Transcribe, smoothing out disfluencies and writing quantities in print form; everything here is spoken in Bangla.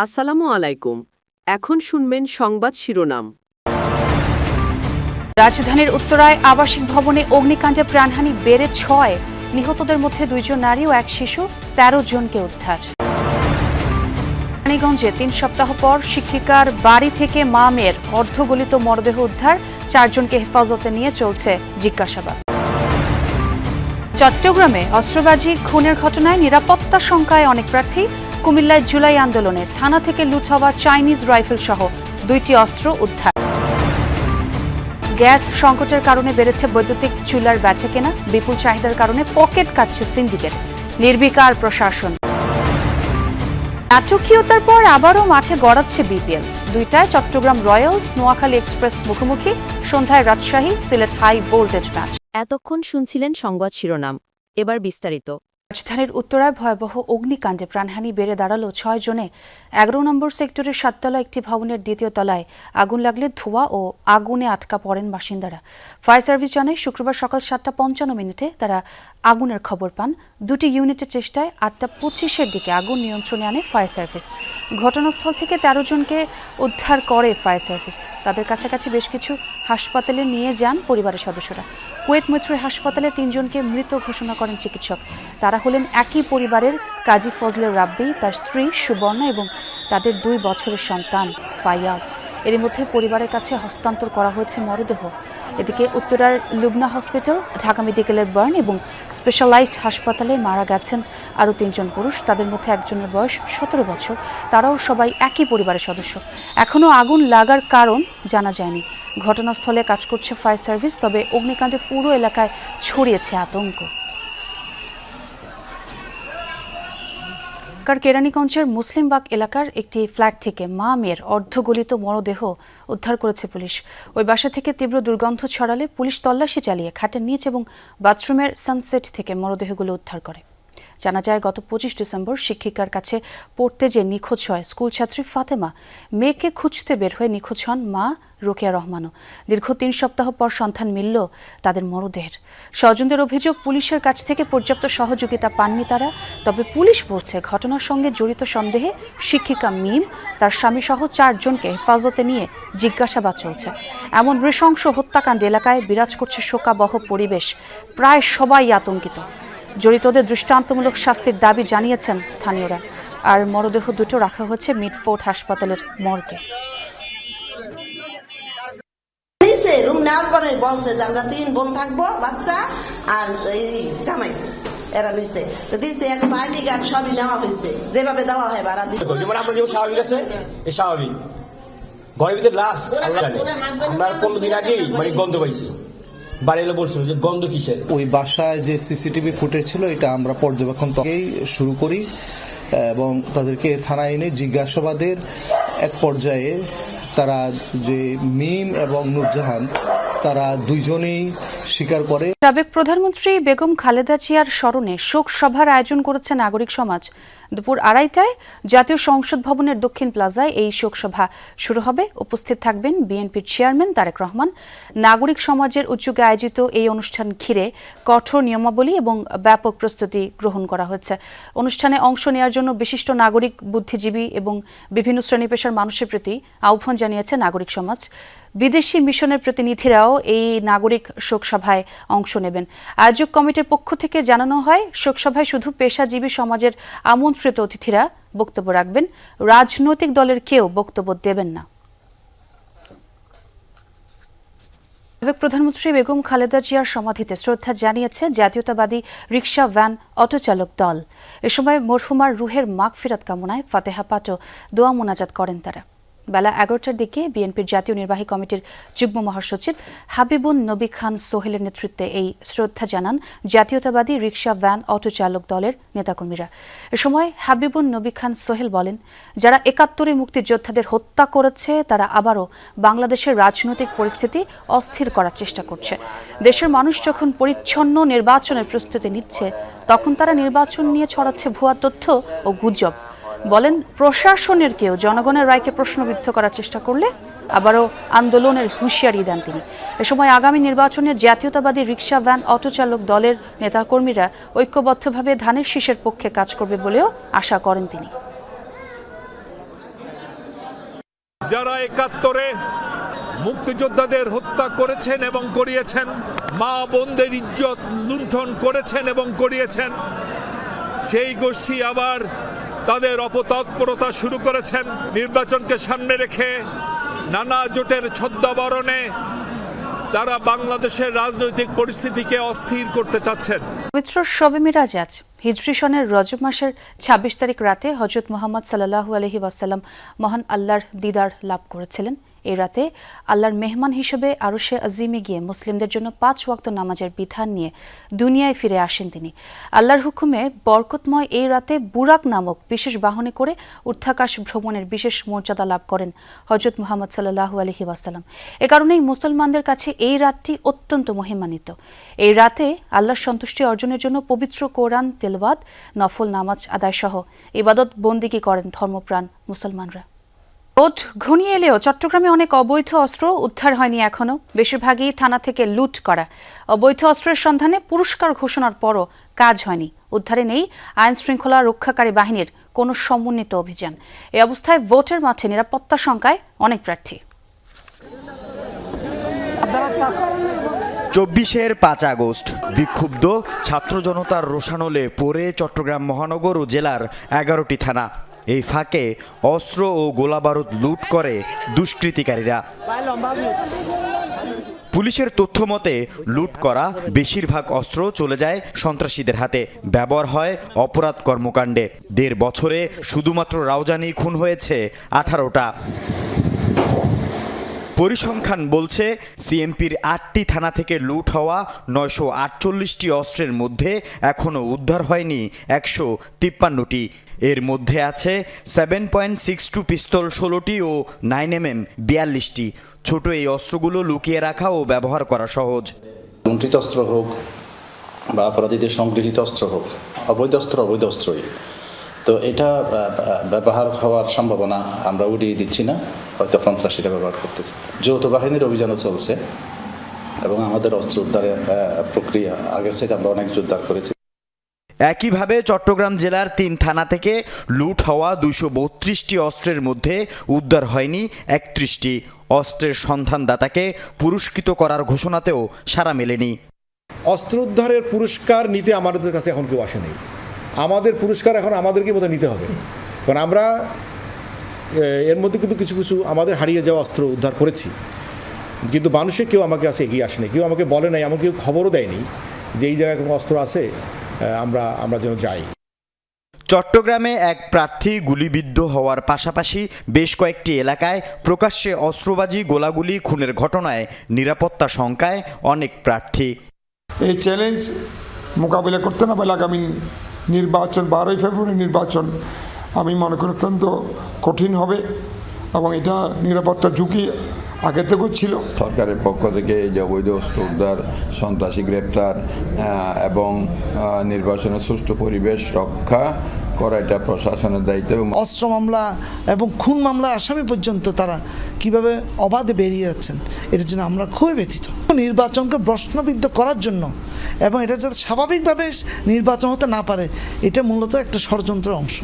আসসালামু আলাইকুম। এখন শুনবেন সংবাদ শিরোনাম। রাজধানীর উত্তরায় আবাসিক ভবনে অগ্নিকাণ্ডে প্রাণহানি বেড়ে ৬, নিহতদের মধ্যে ২ জন নারী ও এক শিশু, ১৩ জনকে উদ্ধার। রানীগঞ্জে ৩ সপ্তাহ পর শিক্ষিকার বাড়ি থেকে মা মেয়ের অর্ধগলিত মরদেহ উদ্ধার, ৪ জনকে হেফাজতে নিয়ে চলছে জিজ্ঞাসাবাদ। চট্টগ্রামে অস্ত্রবাজি খুনের ঘটনায় নিরাপত্তা শঙ্কায় অনেক প্রার্থী। কুমিল্লায় জুলাই আন্দোলনে থানা থেকে লুট হওয়া চাইনিজ রাইফেল সহ ২টি অস্ত্র উদ্ধার। গ্যাস সংকটের কারণে বেড়েছে বৈদ্যুতিক চুলার বেচাকেনা, বিপুল চাহিদার কারণে পকেট কাটছে সিন্ডিকেট, নির্বিকার প্রশাসন। নাটকীয়তার পর আবারও মাঠে গড়াচ্ছে বিপিএল। ২টায় চট্টগ্রাম রয়্যালস নোয়াখালী এক্সপ্রেস মুখোমুখি, সন্ধ্যায় Rajshahi Sylhet high voltage match. এতক্ষণ শুনছিলেন সংবাদ শিরোনাম, এবার বিস্তারিত। রাজধানীর উত্তরায় ভয়াবহ অগ্নিকাণ্ডে প্রাণহানি বেড়ে দাঁড়ালো ৬ জনে। ১১ নম্বর সেক্টরের ৭তলা একটি ভবনের ২য় তলায় আগুন লাগলে ধোঁয়া ও আগুনে আটকা পড়েন বাসিন্দারা। ফায়ার সার্ভিস জানায় শুক্রবার সকাল ৭:৫৫ তারা আগুনের খবর পান। ২টি ইউনিটের চেষ্টায় ৮:২৫ দিকে আগুন নিয়ন্ত্রণে আনে ফায়ার সার্ভিস। ঘটনাস্থল থেকে ১৩ জনকে উদ্ধার করে ফায়ার সার্ভিস। তাদের কাছাকাছি বেশ কিছু হাসপাতালে নিয়ে যান পরিবারের সদস্যরা। কুয়েট মৈত্রী হাসপাতালে ৩ জনকে মৃত ঘোষণা করেন চিকিৎসক। তারা হলেন একই পরিবারের কাজী ফজলে রাব্বি, তার স্ত্রী সুবর্ণা এবং তাদের ২ বছরের সন্তান ফাইয়াজ। এর মধ্যে পরিবারের কাছে হস্তান্তর করা হয়েছে মরদেহ। এদিকে উত্তরার লুবনা হসপিটাল, ঢাকা মেডিকেলের বার্ন এবং স্পেশালাইজড হাসপাতালে মারা গেছেন আরও ৩ জন পুরুষ। তাদের মধ্যে একজনের বয়স ১৭ বছর। তারাও সবাই একই পরিবারের সদস্য। এখনও আগুন লাগার কারণ জানা যায়নি। ঘটনাস্থলে কাজ করছে ফায়ার সার্ভিস, তবে অগ্নিকাণ্ডে পুরো এলাকায় ছড়িয়েছে আতঙ্ক। কেরানীগঞ্জের মুসলিমবাগ এলাকার একটি ফ্ল্যাট থেকে মা মেয়ের অর্ধগলিত মরদেহ উদ্ধার করেছে পুলিশ। ওই বাসা থেকে তীব্র দুর্গন্ধ ছড়ালে পুলিশ তল্লাশি চালিয়ে খাটের নিচ এবং বাথরুমের সানসেট থেকে মরদেহগুলো উদ্ধার করে। জানা যায়, গত ২৫ ডিসেম্বর শিক্ষিকার কাছে পড়তে যে নিখোঁজ হয় স্কুলছাত্রী ফাতেমা, মেয়েকে খুঁজতে বের হয়ে নিখোঁজ হন মা রোকেয়া রহমানও। দীর্ঘ ৩ সপ্তাহ পর সন্ধান মিলল তাদের মরদেহের। স্বজনদের অভিযোগ, পুলিশের কাছ থেকে পর্যাপ্ত সহযোগিতা পাননি তারা। তবে পুলিশ বলছে, ঘটনার সঙ্গে জড়িত সন্দেহে শিক্ষিকা মিম, তার স্বামীসহ ৪ জনকে হেফাজতে নিয়ে জিজ্ঞাসাবাদ চলছে। এমন নৃশংস হত্যাকাণ্ড এলাকায় বিরাজ করছে শোকাবহ পরিবেশ। প্রায় সবাই আতঙ্কিত। জড়িতদের দৃষ্টান্তমূলক শাস্তির দাবি জানিয়েছেন স্থানীয়রা। আর মরদেহ দুটো রাখা হয়েছে মিডফোর্ট হাসপাতালের মর্গে। রুম নেওয়ার পরে বলছে যে আমরা 3 বোন থাকবো, বাচ্চা আর এই জামাই, এরা নিচ্ছে তো দিচ্ছে। এখন তো আইডি কার্ড সবই নেওয়া হয়েছে, যেভাবে দেওয়া হয় ভাড়া দিতে। যেমন আমরা যেমন স্বাভাবিক আছে, এই স্বাভাবিক ঘরের ভিতরে লাশ আল্লাহ জানে। আমরা 15 দিন আগেই মানে গন্ধ পাইছি, বাড়ি এলে বলছিল যে গন্ধ কিসের। ওই বাসায় যে সিসিটিভি ফুটেজ ছিল, এটা আমরা পর্যবেক্ষণ থেকেই শুরু করি এবং তাদেরকে থানায় এনে জিজ্ঞাসাবাদের এক পর্যায়ে তারা যে মিম এবং নূরজাহান, তারা দুইজনেই স্বীকার করে। সাবেক প্রধানমন্ত্রী বেগম খালেদা জিয়ার স্মরণে শোক সভার আয়োজন করেছে নাগরিক সমাজ। দুপুর ২:৩০টায় জাতীয় সংসদ ভবনের দক্ষিণ প্লাজায় এই শোক সভা শুরু হবে। উপস্থিত থাকবেন বিএনপির চেয়ারম্যান তারেক রহমান। নাগরিক সমাজের উদ্যোগে আয়োজিত এই অনুষ্ঠান ঘিরে কঠোর নিয়মাবলী এবং ব্যাপক প্রস্তুতি গ্রহণ করা হয়েছে। অনুষ্ঠানে অংশ নেওয়ার জন্য বিশিষ্ট নাগরিক, বুদ্ধিজীবী এবং বিভিন্ন শ্রেণী পেশার মানুষের প্রতি আহ্বান জানিয়েছে নাগরিক সমাজ। বিদেশি মিশনের প্রতিনিধিরাও এই নাগরিক শোকসভায় অংশ নেবেন। আয়োজক কমিটির পক্ষ থেকে জানানো হয়, শোকসভায় শুধু পেশাজীবী সমাজের আমন্ত্রিত অতিথিরা বক্তব্য রাখবেন, রাজনৈতিক দলের কেউ বক্তব্য দেবেন না। সাবেক প্রধানমন্ত্রী বেগম খালেদা জিয়ার সমাধিতে শ্রদ্ধা জানিয়েছে জাতীয়তাবাদী রিকশা ভ্যান অটোচালক দল। এ সময় মরহুমার রুহের মাগফিরাত কামনায় ফাতেহা পাঠ ও দোয়া মোনাজাত করেন তারা। বেলা ১১টার দিকে বিএনপির জাতীয় নির্বাহী কমিটির যুগ্ম মহাসচিব হাবিবুন নবী খান সোহেলের নেতৃত্বে এই শ্রদ্ধা জানান জাতীয়তাবাদী রিকশা ভ্যান অটোচালক দলের নেতাকর্মীরা। এ সময় হাবিবুন নবী খান সোহেল বলেন, যারা ৭১ মুক্তিযোদ্ধাদের হত্যা করেছে তারা আবারও বাংলাদেশের রাজনৈতিক পরিস্থিতি অস্থির করার চেষ্টা করছে। দেশের মানুষ যখন পরিচ্ছন্ন নির্বাচনের প্রস্তুতি নিচ্ছে, তখন তারা নির্বাচন নিয়ে ছড়াচ্ছে ভুয়া তথ্য ও গুজব। বলেন, প্রশাসনের কেউ জনগণের রায়কে প্রশ্নবিদ্ধ করার চেষ্টা করলে আবারও আন্দোলনের হুঁশিয়ারি দেন তিনি। এ সময় আগামী নির্বাচনে জাতীয়তাবাদী রিকশা ভ্যান অটোচালক দলের নেতাকর্মীরা ঐক্যবদ্ধভাবে ধানের শীষের পক্ষে কাজ করবে বলেও আশা করেন তিনি। যারা ৭১-এ মুক্তিযোদ্ধাদের হত্যা করেছেন এবং করিয়েছেন, মা বোনদের ইজ্জত লুণ্ঠন করেছেন এবং করিয়েছেন, সেই গোষ্ঠী আবার তাদের অপতৎপরতা শুরু করেছেন। নির্বাচনকে সামনে রেখে নানা জোটের ছদ্মাবরণে তারা বাংলাদেশের রাজনৈতিক পরিস্থিতিকে অস্থির করতে চাচ্ছেন। পবিত্র শবে মিরাজ আজ হিজরি সনের রজব মাসের ২৬ তারিখ রাতে হযরত মুহাম্মদ সাল্লাল্লাহু আলাইহি ওয়াসাল্লাম মহান আল্লাহর দিদার লাভ করেছিলেন। এই রাতে আল্লাহর মেহমান হিসেবে আরশে আজিমে গিয়ে মুসলিমদের জন্য ৫ ওয়াক্ত নামাজের বিধান নিয়ে দুনিয়ায় ফিরে আসেন তিনি। আল্লাহর হুকুমে বরকতময় এই রাতে বুরাক নামক বিশেষ বাহনে করে ঊর্ধ্বাকাশ ভ্রমণের বিশেষ মর্যাদা লাভ করেন হযরত মুহাম্মদ সাল্লাল্লাহু আলাইহি ওয়াসাল্লাম। এ কারণেই মুসলমানদের কাছে এই রাতটি অত্যন্ত মহিমান্বিত। এই রাতে আল্লাহর সন্তুষ্টি অর্জনের জন্য পবিত্র কোরআন তেলাওয়াত, নফল নামাজ আদায় সহ ইবাদত বন্দিগি করেন ধর্মপ্রাণ মুসলমানরা। রোদ ঘনিয়ে এলেও চট্টগ্রামে অনেক অবৈধ অস্ত্র উদ্ধার হয়নি এখনো। বেশিরভাগই থানা থেকে লুট করা। অবৈধ অস্ত্রের সন্ধানে পুরস্কার ঘোষণার পরও কাজ হয়নি। উদ্ধারে নেই আইন শৃঙ্খলা রক্ষাকারী বাহিনীর কোনো সমন্বিত অভিযান। এই অবস্থায় ভোটের মাঠে নিরাপত্তা শঙ্কায় অনেক প্রার্থী। ২৪-এর ৫ আগস্ট বিক্ষুব্ধ ছাত্র জনতার রোষানলে পড়ে চট্টগ্রাম মহানগর ও জেলার ১১টি থানা। এই ফাঁকে অস্ত্র ও গোলাবারুদ লুট করে দুষ্কৃতিকারীরা। পুলিশের তথ্য মতে লুট করা বেশিরভাগ অস্ত্র চলে যায় সন্ত্রাসীদের হাতে, ব্যবহার হয় অপরাধ কর্মকাণ্ডে। ১.৫ বছরে শুধুমাত্র রাউজানি খুন হয়েছে ১৮টা। পরিসংখ্যান বলছে সিএমপির ৮টি থানা থেকে লুট হওয়া ৯৪৮টি অস্ত্রের মধ্যে এখনও উদ্ধার হয়নি ১৫৩টি। এর মধ্যে আছে 7.62 পিস্তল ১৬টি ও 9mm ৪২টি। ছোট এই অস্ত্রগুলো লুকিয়ে রাখা ও ব্যবহার করা সহজ। লুণ্ঠিত অস্ত্র হোক বা অপরাধীদের সংগৃহীত অস্ত্র হোক, অবৈধ অস্ত্রই, তো এটা ব্যবহার হওয়ার সম্ভাবনা আমরা উড়িয়ে দিচ্ছি না, হয়তো সন্ত্রাসীরা ব্যবহার করতেছে। যৌথ বাহিনীর অভিযানও চলছে এবং আমাদের অস্ত্র উদ্ধারের প্রক্রিয়া আগের থেকে আমরা অনেক উদ্ধার করেছি। একইভাবে চট্টগ্রাম জেলার ৩ থানা থেকে লুট হওয়া ২৩২টি অস্ত্রের মধ্যে উদ্ধার হয়নি ৩১টি। অস্ত্রের সন্ধানদাতাকে পুরস্কৃত করার ঘোষণাতেও সাড়া মেলেনি। অস্ত্র উদ্ধারের পুরস্কার নিতে আমাদের কাছে এখন কেউ আসেনি। আমাদের পুরস্কার এখন আমাদেরকে বোধহয় নিতে হবে, কারণ আমরা এর মধ্যে কিন্তু কিছু কিছু আমাদের হারিয়ে যাওয়া অস্ত্র উদ্ধার করেছি, কিন্তু মানুষের কেউ আমাকে কাছে এগিয়ে আসেনি, কেউ আমাকে বলে নাই, আমাকে কেউ খবরও দেয়নি যে এই জায়গায় কোনো অস্ত্র আছে, আমরা যেন যাই। চট্টগ্রামে এক প্রার্থী গুলিবিদ্ধ হওয়ার পাশাপাশি বেশ কয়েকটি এলাকায় প্রকাশ্যে অস্ত্রবাজি, গোলাগুলি, খুনের ঘটনায় নিরাপত্তা শঙ্কায় অনেক প্রার্থী। এই চ্যালেঞ্জ মোকাবিলা করতে না পারলে আগামী নির্বাচন 12ই ফেব্রুয়ারি নির্বাচন আমি মনে করি অত্যন্ত কঠিন হবে এবং এটা নিরাপত্তা ঝুঁকি আগে থেকেও ছিল। সরকারের পক্ষ থেকে এই যে অবৈধ অস্ত্র উদ্ধার, সন্ত্রাসী গ্রেপ্তার এবং নির্বাচনের সুষ্ঠু পরিবেশ রক্ষা করা এটা প্রশাসনের দায়িত্ব। অস্ত্র মামলা এবং খুন মামলার আসামি পর্যন্ত তারা কিভাবে অবাধে বেরিয়ে যাচ্ছেন, এটার জন্য আমরা খুবই ব্যথিত। নির্বাচনকে প্রশ্নবিদ্ধ করার জন্য এবং এটা যাতে স্বাভাবিকভাবে নির্বাচন হতে না পারে, এটা মূলত একটা ষড়যন্ত্রের অংশ।